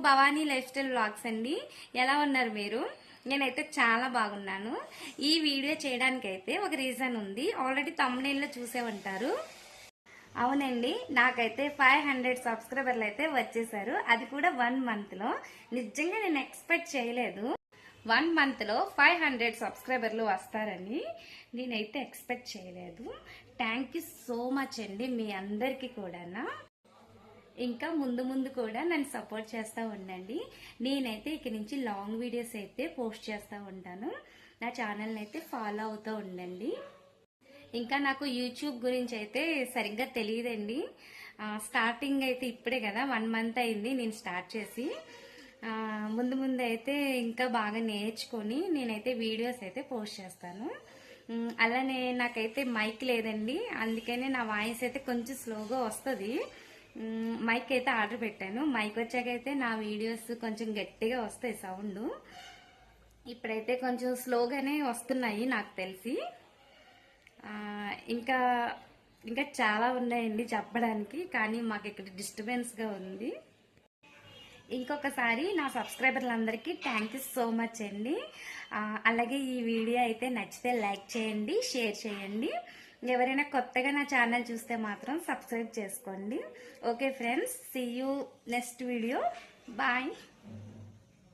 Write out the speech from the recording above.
Bhavani life style vlogs అండి. ఎలా ఉన్నారు మీరు? నేనైతే చాలా బాగున్నాను. ఈ వీడియో చేయడానికైతే ఒక రీజన్ ఉంది. ఆల్రెడీ thumbnail లో చూసే ఉంటారు. అవునండి, నాకైతే 500 సబ్స్క్రైబర్లు అయితే వచ్చేసారు. అది కూడా 1 month లో. నిజంగా నేను ఎక్స్పెక్ట్ చేయలేదు 1 month లో 500 సబ్స్క్రైబర్లు వస్తారని. నేనైతే ఎక్స్పెక్ట్ చేయలేదు. థ్యాంక్ యూ సో మచ్ అండి మీ అందరికీ కూడా. ఇంకా ముందు ముందు కూడా నన్ను సపోర్ట్ చేస్తూ ఉండండి. నేనైతే ఇక నుంచి లాంగ్ వీడియోస్ అయితే పోస్ట్ చేస్తూ ఉంటాను. నా ఛానల్ని అయితే ఫాలో అవుతూ ఉండండి. ఇంకా నాకు యూట్యూబ్ గురించి అయితే సరిగ్గా తెలియదండి. స్టార్టింగ్ అయితే ఇప్పుడే కదా 1 month అయింది నేను స్టార్ట్ చేసి. ముందు ముందు అయితే ఇంకా బాగా నేర్చుకొని నేనైతే వీడియోస్ అయితే పోస్ట్ చేస్తాను. అలానే నాకైతే మైక్ లేదండి, అందుకనే నా వాయిస్ అయితే కొంచెం స్లోగా వస్తుంది. మైక్ అయితే ఆర్డర్ పెట్టాను. మైక్ వచ్చాకైతే నా వీడియోస్ కొంచెం గట్టిగా వస్తాయి సౌండ్. ఇప్పుడైతే కొంచెం స్లోగానే వస్తున్నాయి నాకు తెలిసి. ఇంకా ఇంకా చాలా ఉన్నాయండి చెప్పడానికి, కానీ మాకు ఇక్కడ డిస్టర్బెన్స్గా ఉంది. ఇంకొకసారి నా సబ్స్క్రైబర్లందరికీ థ్యాంక్ యూ సో మచ్ అండి. అలాగే ఈ వీడియో అయితే నచ్చితే లైక్ చేయండి, షేర్ చేయండి. ఎవరైనా కొత్తగా నా ఛానల్ చూస్తే మాత్రం సబ్స్క్రైబ్ చేసుకోండి. Okay friends, see you next video. Bye.